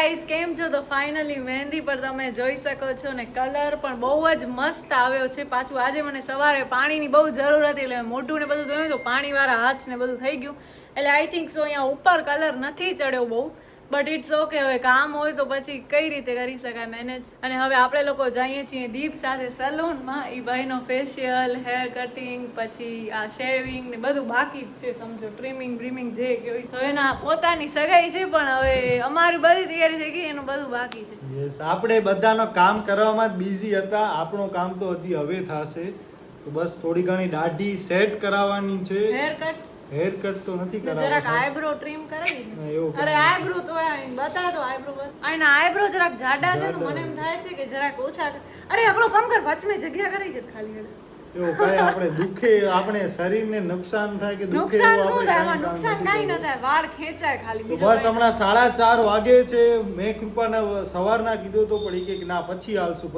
Guys કેમ છો? તો ફાઇનલી મહેંદી પર તમે જોઈ શકો છો ને કલર પણ બહુ જ મસ્ત આવ્યો છે. પાછું આજે મને સવારે પાણીની બહુ જરૂર હતી એટલે મોઢું ને બધું ધોયું તો પાણીવાળા હાથ ને બધું થઈ ગયું એટલે આઈ થિંક સો અહીંયા ઉપર કલર નથી ચડ્યો બહુ, બટ ઇટ્સ ઓકે. હવે કામ હોય તો પછી કઈ રીતે કરી શકાય મેનેજ. અને હવે આપણે લોકો જઈએ છીએ દીપ સાથે સલૂનમાં. એ ભાઈનો ફેશિયલ, હેર કટિંગ, પછી આ શેવિંગ ને બધું બાકી જ છે, સમજો ટ્રીમિંગ બ્રીમિંગ જે કહેવાય. તો એના પોતાની સગાઈ છે પણ હવે અમારી બધી તૈયારી થઈ ગઈ, એનું બધું બાકી છે. યસ, આપણે બધાનો કામ કરવામાં જ બિઝી હતા. આપણું કામ તો હજી હવે થશે, તો બસ થોડી ઘણી દાઢી સેટ કરાવવાની છે. હેર કટ તો નથી કરાવવાનો, જરાક આઈબ્રો ટ્રીમ કરાવી. અરે આઈબ્રો તો બતા દો, આઈબ્રો આના આઈબ્રો જરાક જાડા છે તો મને એમ થાય છે કે જરાક ઓછા. અરે આપણો કામ કર, વચમે જગ્યા કરી છે ખાલી. એવું કઈ આપણે દુખે, આપણે શરીરને નુકસાન થાય કે દુખે નુકસાન શું થાય? નુકસાન કાઈ ન થાય, વાળ ખેંચાય ખાલી. બસ હમણાં 4:30 વાગે છે. મેં કૃપાને સવારના કીધું તો પડી કે ના પછી હાલશું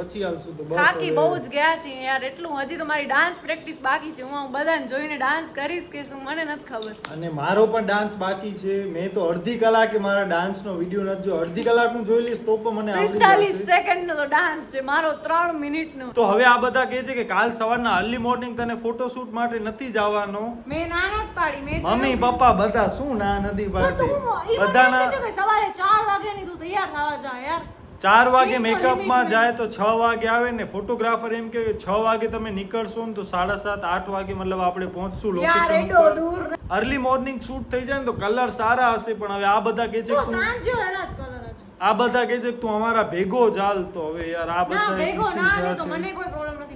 તો બસ થાકી બહુ જ ગયા છે યાર. એટલું હજી તો મારી ડાન્સ પ્રેક્ટિસ બાકી છે. હું બધાને જોઈને ડાન્સ કરીશ કે શું મને નથી ખબર. અને મારો પણ ડાન્સ બાકી છે. મેં તો અડધી કલાકે મારા ડાન્સનો વિડિયો નથી જોયો. અડધી કલાકનું જોઈ લઈશ તો પણ મને આવડી જશે. 45 સેકન્ડનો તો ડાન્સ છે મારો, 3 મિનિટનો. તો હવે આ બધા કહે છે કે કાલ સવારના અર્લી મોર્નિંગ તને ફોટોશૂટ માટે નથી જવાનો. મેં ના નથી પાડી. મમ્મી પપ્પા બધા શું ના નથી પાડતી? બધાના સવારે 4 વાગ્યાની તું તૈયાર થવા જા યાર. 4 વાગે મેકઅપમાં જાય તો 6 વાગે આવે ને. ફોટોગ્રાફર એમ કે 6 વાગે તમે નીકળશો ને તો 7:30 8 વાગે મતલબ આપણે પહોંચશું લોકેશન પર. અર્લી મોર્નિંગ શૂટ થઈ જાય ને તો કલર સારા હશે. પણ હવે આ બધા કહે છે સાંજે એના જ કલર છે. આ બધા કહે છે કે તું અમારા ભેગો ચાલ. તો હવે યાર આ બધા ભેગો ના તો મને કોઈ પ્રોબ્લેમ નથી.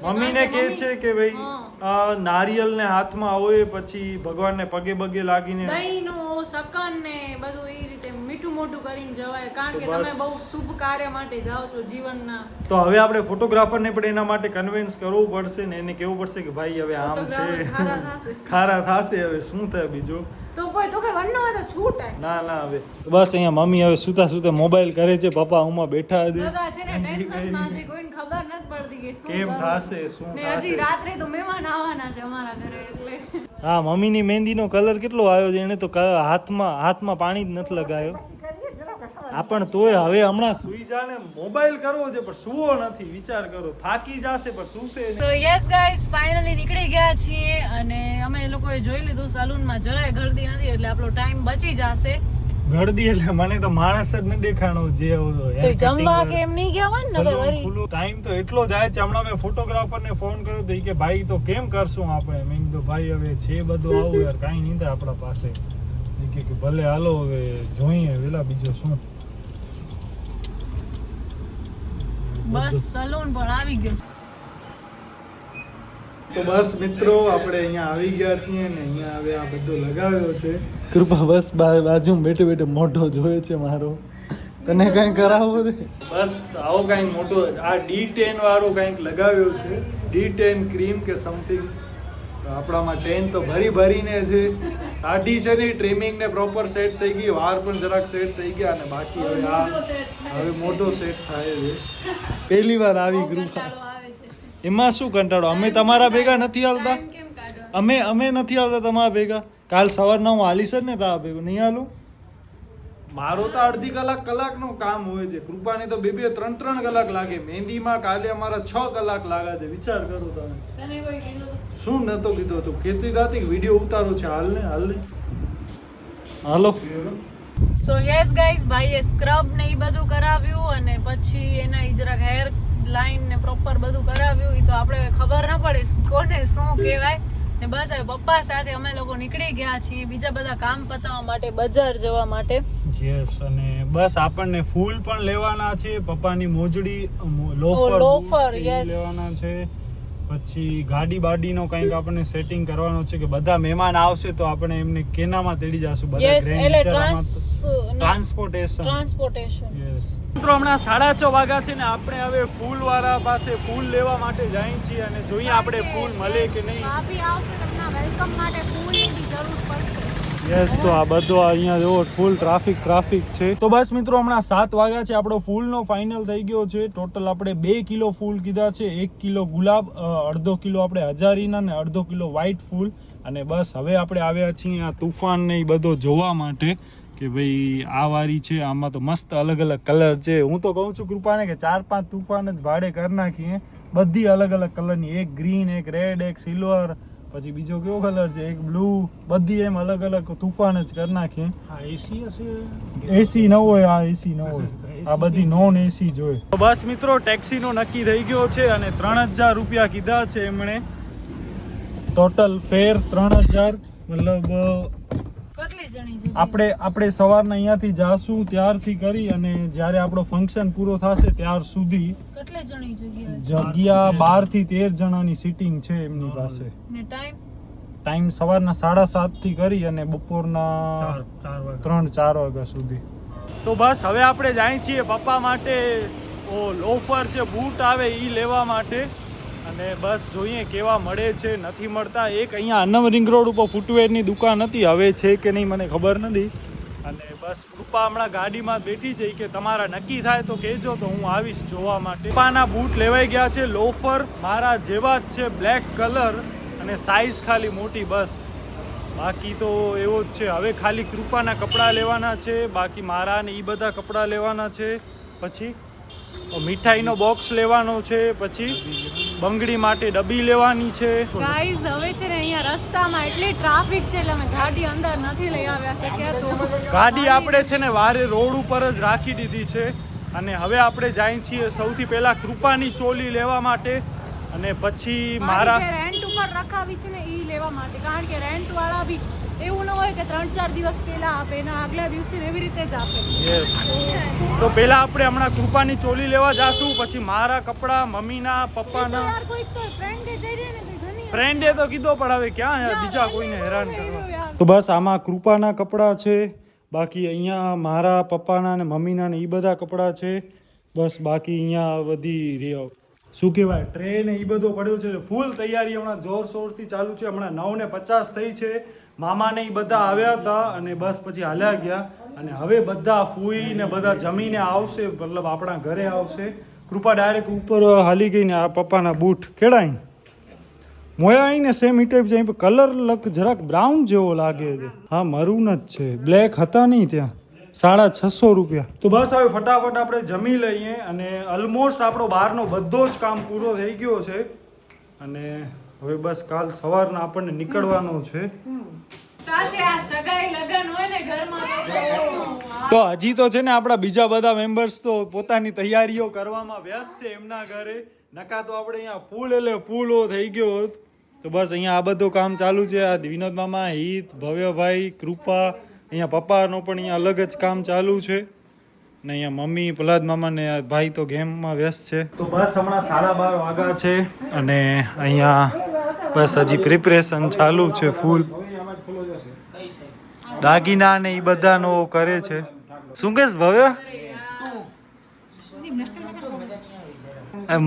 મમ્મીને કહે છે કે ભાઈ નારિયેલ ને હાથમાં હોય, પછી ભગવાનને પગે બગે લાગીને દહીંનું સકન ને બધું એ રીતે મીઠું મોઢું કરીને જવાય, કારણ કે તમે બહુ શુભ કાર્ય માટે જાઓ છો જીવનના. તો હવે આપણે ફોટોગ્રાફરને પણ એના માટે કન્વિન્સ કરવું પડશે ને એને કહેવું પડશે કે ભાઈ હવે આમ છે, ખારા થાશે. હવે શું થાય બીજું? તો કોઈ તો કે વન્નો હોય તો છૂટાય. ના હવે બસ અહીંયા મમ્મી હવે સુતા મોબાઈલ કરે છે. પપ્પા હુંમાં બેઠા છે. બધા છે ને ટેન્શનમાં છે, કોઈને ખબર નથી પડતી કે શું કેમ થાશે શું ને. હજી રાત્રે તો મહેમાન આવવાના છે અમારા ઘરે એટલે. હા, મમ્મીની મહેંદીનો કલર કેટલો આવ્યો છે. એને તો હાથમાં પાણી જ નથી લગાવ્યો. પણ તોય હવે હમણાં સુઈ જા ને. મોબાઈલ કરવો છે પણ સુવો નથી. વિચાર કરો, થાકી જશે પણ સુશે. તો યસ ગાઈસ, ફાઇનલી નીકળી ગયા છીએ અને અમે લોકોએ જોઈ લીધું સલૂનમાં જરાય ગળદી નથી એટલે આપણો ટાઈમ બચી જશે. ગળદી એટલે મને તો માણસ જ ન દેખાણો. જે તો જમવા કે એમ નહીં ગયા હોય ને નગર. ટાઈમ તો એટલો જાય છે. હમણાં મેં ફોટોગ્રાફરને ફોન કર્યો તો કે ભાઈ તો કેમ કરશું આપણે? મેં કીધું ભાઈ હવે છે બધું આવું યાર, કાંઈ નહીં થાય આપણા પાસે. કે ભલે હાલો હવે જોઈએ વેલા બીજો શું. બસ સલૂન પણ આવી ગયો. તો બસ મિત્રો આપણે અહીંયા આવી ગયા છીએ ને અહીંયા હવે આ બધું લગાવ્યો છે. કૃપા બસ બાજુમાં બેઠો મોઢો જોયે છે મારો. તને કઈ કરાવવો છે? બસ આવો કઈક મોટો આ D10 વાળો કઈક લગાવ્યો છે. D10 ક્રીમ કે સમથિંગ. આપણામાં 10 તો ભરીને છે. દાઢી છે ને ટ્રીમિંગ ને પ્રોપર સેટ થઈ ગઈ. વાળ પણ જરાક સેટ થઈ ગયા અને બાકી હવે મોટો સેટ થાય છે. પહેલી વાર આવી કૃપા. એમાં શું કંટાળો? અમે તમારા ભેગા નથી આવતા. અમે નથી આવતા તમારા ભેગા. કાલ સવારના હું હાલીશ જ ને તારા ભેગું નહીં હાલું. મારો તો અડધી કલાકનું કામ હોય છે. કૃપાને તો 2-3 કલાક લાગે. મહેંદીમાં કાલે અમારા 6 કલાક લાગે છે. વિચાર કરો તમે. શું નતો કીધો તું? કહેતી હતી વિડીયો ઉતારો છે. હાલો. સો યસ ગાઈસ, ભાઈએ સ્ક્રબ ને એ બધું કરાવ્યું અને પછી એના જરાક હેર લાઈન ને પ્રોપર બધું કરાવ્યું. એ તો આપણે ખબર ના પડે કોને શું કહેવાય. ને બસ હવે પપ્પા સાથે અમે લોકો નીકળી ગયા છીએ બીજા બધા કામ પતાવવા માટે, બજાર જવા માટે. યસ, અને બસ આપણને ફૂલ પણ લેવાના છે. પપ્પાની મોજડી લોફર લેવાના છે. પછી ગાડી બાડીનો કંઈક આપણને સેટિંગ કરવાનું છે કે બધા મહેમાન આવશે તો આપણે એમને કેનામાં તેડી જશું. બધા ટ્રાન્સપોર્ટેશન. યસ મિત્રો, હમણાં 6:30 વાગ્યા છે ને આપણે હવે ફૂલ વાળા પાસે ફૂલ લેવા માટે જઈએ છીએ અને જોઈએ આપણે ફૂલ મળે કે નહીં. વેલકમ માટે ફૂલની જરૂર પડશે. યસ, તો આ બધો અહીંયા જો ફૂલ ટ્રાફિક છે. તો બસ મિત્રો, હમણાં 7 વાગ્યા છે. આપણો ફૂલનો ફાઇનલ થઈ ગયો છે. ટોટલ આપણે 2 કિલો ફૂલ કીધા છે. 1 કિલો ગુલાબ, 1/2 કિલો આપણે હજારીના ને 1/2 કિલો વ્હાઈટ ફૂલ. અને બસ હવે આપણે આવ્યા છીએ આ તુફાન ને એ બધો જોવા માટે. કે ભાઈ આ વારી છે, આમાં તો મસ્ત અલગ અલગ કલર છે. હું તો કહું છું કૃપાને કે 4-5 તુફાન જ ભાડે કરી નાખીએ, બધી અલગ અલગ કલરની, એક ગ્રીન, એક રેડ, એક સિલ્વર, પછી બીજો કયો કલર છે, એક બ્લુ, બધી એમ અલગ અલગ તુફાન જ કરી નાખીએ. એસી ન હોય, આ એસી ન હોય, આ બધી નોન એસી જોઈએ. તો બસ મિત્રો, ટેક્સીનો નક્કી થઈ ગયો છે અને 3000 રૂપિયા કીધા છે એમણે. ટોટલ ફેર 3000, મતલબ આપણે સવારના અહીંયાથી જાશું ત્યારથી કરી અને જ્યારે આપણો ફંક્શન પૂરો થશે ત્યાર સુધી જગ્યા 12 થી 13 જણાની સીટિંગ છે એમની પાસે. ટાઈમ સવારના 7:30 થી કરી અને બપોરના 3-4 વાગ્યા સુધી. તો બસ હવે આપણે જાય છીએ પપ્પા માટે લોફર છે, બૂટ આવે એ લેવા માટે. અને બસ જોઈએ કેવા મળે છે, નથી મળતા. એક અહીંયા અન્નમ રિંગ રોડ ઉપર ફૂટવેરની દુકાન હતી, હવે છે કે નહીં મને ખબર નથી. અને બસ કૃપા હમણાં ગાડીમાં બેઠી છે કે તમારા નક્કી થાય તો કહેજો, તો હું આવીશ જોવા માટે. કૃપાના બૂટ લેવાઈ ગયા છે, લોફર મારા જેવા જ છે, બ્લેક કલર અને સાઈઝ ખાલી મોટી, બસ. બાકી તો એવો જ છે. હવે ખાલી કૃપાના કપડાં લેવાના છે, બાકી મારા ને એ બધા કપડાં લેવાના છે. પછી મીઠાઈનો બોક્સ લેવાનો છે, પછી બંગડી માટે ડબ્બી લેવાની છે. ગાઈઝ હવે છે ને અહીંયા રસ્તામાં એટલી ટ્રાફિક છે એટલે અમે ગાડી અંદર નથી લઈ આવ્યા શક્યા. તો ગાડી આપણે છે ને વારે રોડ ઉપર જ રાખી દીધી છે. અને હવે આપણે જાય છીએ સૌથી પહેલા કૃપાની ચોલી લેવા માટે અને પછી મારા રેન્ટ ઉપર રખાવી છે ને એ લેવા માટે. કારણ કે રેન્ટ વાળા બી એવું ન હોય કે 3-4 દિવસ પહેલા આપે, એના આગલા દિવસે એવી રીતે જ આપે. તો પહેલા આપણે હમણાં કૃપાની ચોલી લેવા જાશું, પછી મારા કપડાં, મમ્મીના, પપ્પાના. ફ્રેન્ડે તો કીધો પણ હવે ક્યાં બીજા કોઈને હેરાન કરવા. તો બસ આમાં કૃપાના કપડાં છે, બાકી અહીંયા મારા પપ્પાના ને મમ્મીના ને એ બધા કપડાં છે. બસ બાકી અહીંયા બધી શું કહેવાય ટ્રે ને એ બધો પડ્યો છે. ફૂલ તૈયારી હમણાં જોરશોરથી ચાલુ છે. હમણાં 9:50 થઈ છે. મામાને એ બધા આવ્યા હતા અને બસ પછી હાલ્યા ગયા. અને હવે બધા ફૂઈ ને બધા જમીને આવશે, મતલબ આપણા ઘરે આવશે. કૃપા ડાયરેક્ટ ઉપર હાલી ગઈ ને આ પપ્પાના બૂટ કેળાઈ મોયા આવીને સેમ ઈ ટાઈપ છે, કલર લક જરાક બ્રાઉન જેવો લાગે છે. હા મરૂન જ છે, બ્લેક હતા નહીં ત્યાં. 650 રૂપિયા. તો બસ હવે ફટાફટ આપણે જમી લઈએ અને ઓલમોસ્ટ આપણો બહારનો બધો જ કામ પૂરો થઈ ગયો છે. અને હવે બસ કાલ સવારના આપણને નીકળવાનો છે. તો હજી તો છે ને આપણા બીજા બધા મેમ્બર્સ તો પોતાની તૈયારીઓ કરવામાં વ્યસ્ત છે એમના ઘરે. નકા તો આપણે અહીંયા ફૂલ એટલે ફૂલ થઈ ગયો હોત. તો બસ અહીંયા આ બધું કામ ચાલુ છે. આ વિનોદ મામા, હિત, ભવ્યભાઈ, કૃપા, અહીંયા પપ્પાનો પણ અહીંયા અલગ જ કામ ચાલુ છે. ને અહીંયા મમ્મી, પ્રહલાદ મામા ને ભાઈ તો ગેમમાં વ્યસ્ત છે. તો બસ હમણાં 12:30 વાગ્યા છે અને અહીંયા બસ હજી પ્રિપરેશન ચાલુ છે ફૂલ. દાગીના ને એ બધાનો કરે છે. શું કહેશ ભવ્ય?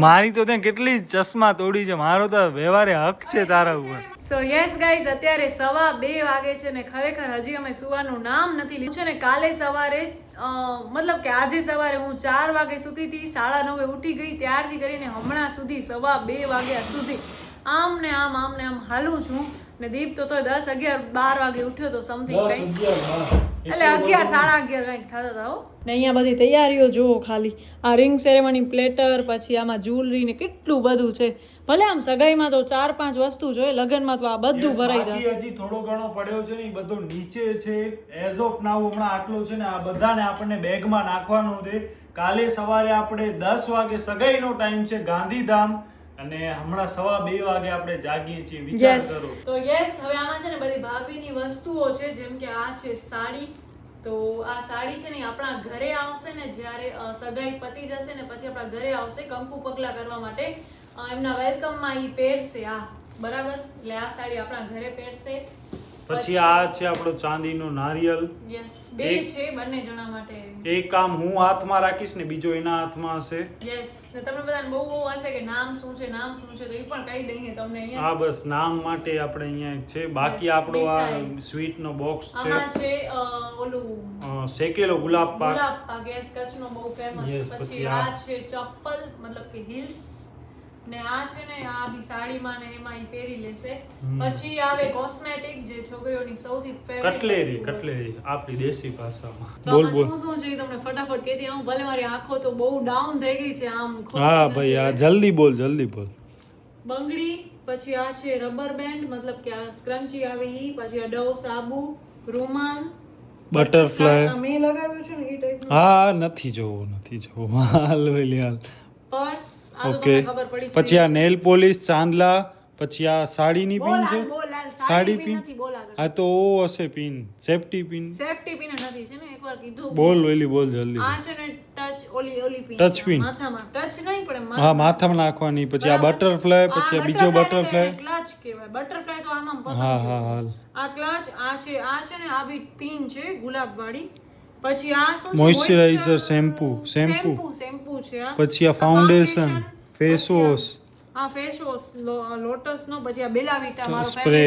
મારી તો ત્યાં કેટલી ચશ્મા તોડી છે. મારો તો વ્યવહારે હક છે તારા ઉપર. સો યસ ગાઈઝ, અત્યારે 2:15 વાગે છે ને ખરેખર હજી અમે સુવાનું નામ નથી લીધું છે ને. કાલે સવારે મતલબ કે આજે સવારે હું 4 વાગે સુતી હતી, 9:30 ઉઠી ગઈ. ત્યારથી કરીને હમણાં સુધી 2:15 વાગ્યા સુધી આમ ને આમ હાલું છું. ને દીપ તો 10, 11, 12 વાગે ઉઠ્યો તો સમથિંગ કઈ, એટલે 11, 11:30 કંઈક થતા હતા. ને અહીંયા બધી તૈયારીઓ જુઓ ખાલી. આ રિંગ સેરેમની પ્લેટર, પછી આમાં જ્વેલરી ને કેટલું બધું છે. ભલે આમ સગાઈમાં તો 4-5 વસ્તુ જોઈએ, લગ્નમાં તો આ બધું ભરાઈ જશે. હજી થોડો ઘણો પડ્યો છે ને એ બધો નીચે છે. એઝ ઓફ નાઉ હમણાં આટલો છે ને આ બધાને આપણને બેગમાં નાખવાનો છે. કાલે સવારે આપણે 10 વાગે સગાઈનો ટાઈમ છે ગાંધીધામ અને હમણાં 2:15 વાગે આપણે જાગીએ છીએ. વિચાર કરો. તો યસ, હવે આમાં છે ને બધી ભાભીની વસ્તુઓ છે. જેમ કે આ છે સાડી. તો આ સાડી છે ને આપણા ઘરે આવશે ને જ્યારે સગાઈ પતી જશે ને પછી આપણા ઘરે આવશે કંકુ પગલા કરવા માટે. એમના વેલકમમાં ઈ પહેરશે આ, બરાબર. એટલે આ સાડી આપણા ઘરે પહેરશે. પછી આ છે આપણો ચાંદીનો નારિયેલ. યસ, બે છે બંને જણા માટે. એક કામ હું હાથમાં રાખીશ ને બીજો એના હાથમાં હશે. યસ, ને તમને બધાને બહુ હશે કે નામ શું છે તો એ પણ કહી દઈએ તમને અહીંયા. હા, બસ નામ માટે આપણે અહીંયા એક છે. બાકી આપણો આ સ્વીટ નો બોક્સ છે. આમાં છે ઓલું શેકેલો ગુલાબ પાક. યસ, કચ્છનો બહુ ફેમસ. પછી આ છે ચપ્પલ, મતલબ કે હીલ્સ. ને આ છે ને આ બી સાડીમાં ને એમાં ઈ પહેરી લેશે. પછી આવે કોસ્મેટિક જે છોકરીઓની સૌથી ફેવરિટ કટલેરી આપણી દેશી ભાષામાં. બોલ બોલ શું છે ઈ તમને ફટાફટ કહી દઉં. ભલે મારી આંખો તો બહુ ડાઉન થઈ ગઈ છે આમ. હા ભાઈ આ જલ્દી બોલ. બંગડી, પછી આ છે રબર બેન્ડ, મતલબ કે આ સ્ક્રન્ચી આવે ઈ, પછી આ ડવ સાબુ, રૂમાલ, બટરફ્લાય મેં લગાવ્યું છે ને ઈ ટાઈપનું. હા નથી જોવું હાલ વેલી હાલ. પર્સ આ તો ઓકે તમને ખબર પડી છે. પછી આ નેલ પોલિશ, ચાંદલા, પછી આ સાડીની પિન છે. સાડી પિન નથી બોલ આગળ. આ તો ઓ હશે pin, safety pin. Safety pin નથી છે ને એકવાર કીધું. બોલ વેલી બોલ જલ્દી. આ છે ને ટચ ઓલી પિન. Touch pin. માથામાં ટચ નહીં પણ હા માથામાં નાખવાની. પછી આ બટરફ્લાય, પછી આ બીજો બટરફ્લાય. ક્લચ કહેવાય. બટરફ્લાય તો આમાં પકડી. હા હાલ. આ ક્લચ આ છે ને આ બી પિન છે ગુલાબ વાળી. પછી આ શું છે? મોઇશ્ચરાઇઝર, શેમ્પુ છે આ. પછી આ ફાઉન્ડેશન, ફેસ વોશ, આ ફેસ વોશ લોટસ નો. પછી આ બેલા વિટા મારો સ્પ્રે,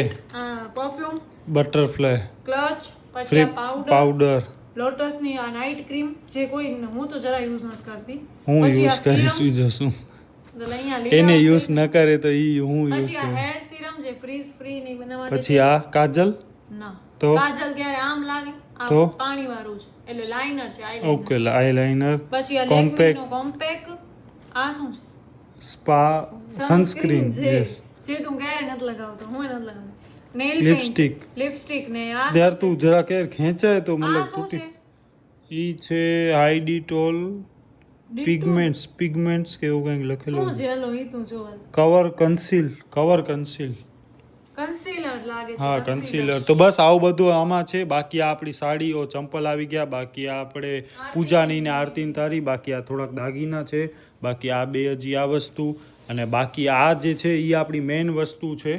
પરફ્યુમ, બટરફ્લાય, ક્લચ, પછી આ પાવડર, લોટસ ની આ નાઇટ ક્રીમ જે કોઈ હું તો જરા યુઝ નથી કરતી. હું પછી યુઝ આ કરીશું serum, જશું. એટલે અહીંયા લઈ એને આવશે. યુઝ ન કરે તો ઈ હું યુઝ પછી આ કરું. હેર સિરમ જે ફ્રીઝ ફ્રી ની બનાવવા પછી આ કાજલ, ના તો કાજલ ક્યારે આમ લાગે તો? આ પાણી વાળું છે એટલે લાઇનર છે eyeliner. ઓકે આઈલાઇનર, પછી આ કોમ્પેક્ટ, લેકમી નો કોમ્પેક્ટ. આ શું છે? સ્પા, સનસ્ક્રીન, જે યસ, જે તું ક્યારે નથી લગાવતો હું નથી લગાવતી. નેલ લિપસ્ટિક ને આ ત્યાર તું જરા કેર ખેંચાય તો આ મતલબ શું છે? તૂટી. ઈ છે હાઈડીટોલ પિગમેન્ટ્સ કે એવું કંઈક લખેલું. શું છે? હલો ઈ તું જો કવર કન્સીલ. કન્સીલર લાગે છે. હા કન્સીલર. તો બસ આવું બધું આમાં છે. બાકી આ આપણી સાડીઓ, ચંપલ આવી ગયા. બાકી આ આપણે પૂજાની ને આરતીની તારી. બાકી આ થોડાક દાગીના છે. બાકી આ બે હજી આ વસ્તુ. અને બાકી આ જે છે એ આપણી મેઇન વસ્તુ છે,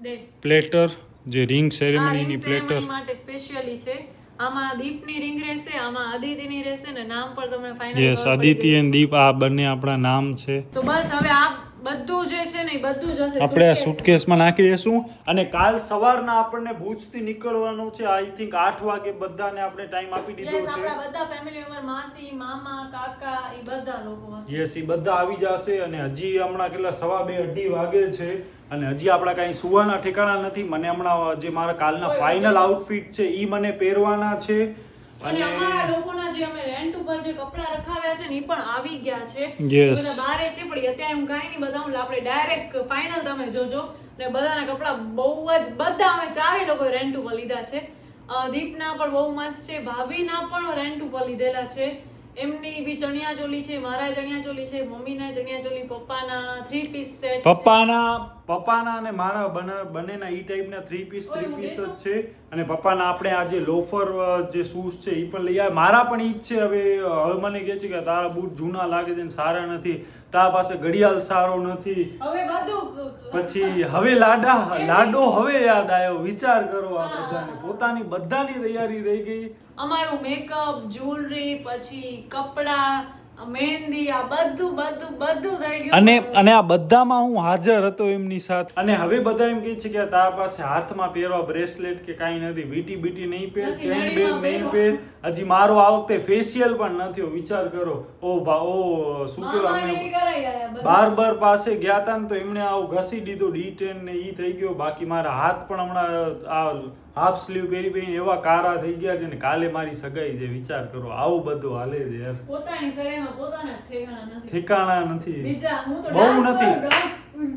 દે પ્લેટર, જે રિંગ આ સેરેમનીની ring પ્લેટર. ceremony માટે સ્પેશિયલી છે. આમાં દીપની રિંગ રહેશે, આમાં અદિતિની રહેશે ને નામ પર તમને ફાઇનલ યસ, આદિત્ય અને દીપ આ બંને આપણા નામ છે. તો બસ હવે આ બધું જે છે ને એ બધું જ હશે આપણે આ suitcase. સુટકેસમાં નાખી દઈશું. અને કાલ સવારના આપણને ભુજથી નીકળવાનું છે. આઈ થિંક 8 વાગે બધાને આપણે ટાઈમ આપી દીધો Yes, છે. આપણા બધા ફેમિલી મેમ્બર, માસી, મામા, કાકા એ બધા લોકો હશે. યસ, એ બધા આવી જશે. અને હજી હમણાં કેટલા 2:30 વાગે છે અને હજી આપણા કાંઈ સુવાના ઠેકાણા નથી. મને હમણાં જે મારા કાલના ફાઇનલ આઉટફિટ છે એ મને પહેરવાના છે. અને અમારા લોકોના જે અમે રેન્ટ ઉપર જે કપડા રખાવ્યા છે ને એ પણ આવી ગયા છે. Yes. બધા બારે છે પણ અત્યારે હું કાંઈ નહીં બતાવું. આપણે ડાયરેક્ટ ફાઇનલ તમે જોજો. ને બધાના કપડા બહુ જ બધા અમે ચારે લોકો રેન્ટ ઉપર લીધા છે. દીપના પણ બહુ મસ્ત છે, ભાભીના પણ રેન્ટ ઉપર લીધેલા છે. એમની બી ચણિયા ચોલી છે, મારા ચણિયા ચોલી છે, મમ્મીના ચણિયા ચોલી, પપ્પાના 3 પીસ સેટ. પપ્પાના અને મારા બંનેના ઈ ટાઈપના 3 પીસ જ છે. અને પપ્પાના આપણે આ જે લોફર જે શૂઝ છે ઈ પણ લઈ આવ્યા. મારા પણ ઈ જ છે. હવે મને કહે છે કે તારા બૂટ જૂના લાગે છે ને સારા નથી, તારા પાસે ઘડિયાળ સારો નથી. હવે બધું પછી હવે લાડો હવે યાદ આવ્યો. વિચાર કરો આ બધાને. પોતાની બધાની તૈયારી થઈ ગઈ. અમારું મેકઅપ, જ્વેલરી, પછી કપડા, મહેંદી, આ બધું થઈ ગયું. અને આ બધામાં હું હાજર હતો એમની સાથે. અને હવે બધા એમ કહે છે કે તારા પાસે હાથમાં પહેરવા બ્રેસલેટ કે કાંઈ નથી, બીટી નહીં પહેર, ચેન બેન નહીં પહેર. હજી મારો આ વખતે ફેશિયલ પણ ન થયો. વિચાર કરો. શું કહેવાય, બાર્બર પાસે ગયા હતા ને તો એમણે આવું ઘસી દીધું D10 ને ઈ થઈ ગયો. બાકી મારા હાથ પણ હમણાં આ હાફ સ્લીવ પહેરી એવા કારા થઈ ગયા છે ને કાલે મારી સગાઈ છે. વિચાર કરો આવું બધું હાલે છે યાર. પોતાની સગાઈમાં પોતાના ઠેકાણા નથી. બીજા હું તો બહુ dance નથી. કરું,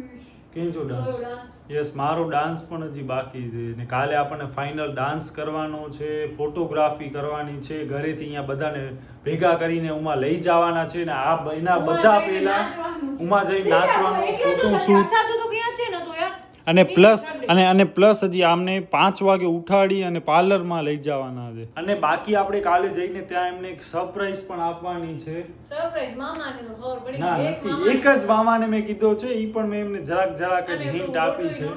કેજો ડાન્સ. યસ, મારો ડાન્સ પણ હજી બાકી છે. ને કાલે આપણને ફાઇનલ ડાન્સ કરવાનો છે, ફોટોગ્રાફી કરવાની છે. ઘરેથી અહીંયા બધાને ભેગા કરીને ઉમાં લઈ જવાના છે ને એના બધા પહેલા ઉમાં જઈને નાચવાનું, ફોટોશૂટ. સાચું તો ક્યાં છે ને તો યાર. અને પ્લસ હજી આમને 5 વાગે ઉઠાડી અને પાર્લરમાં લઈ જવાના છે. અને બાકી આપણે કાલે જઈને ત્યાં એમને એક સરપ્રાઈઝ પણ આપવાની છે. સરપ્રાઈઝ મામાને તો ખબર પડી ના ગઈ. નથી, એક જ મામાને મેં કીધો છે. ઈ પણ મેં એમને જરાક જ હિન્ટ આપી છે.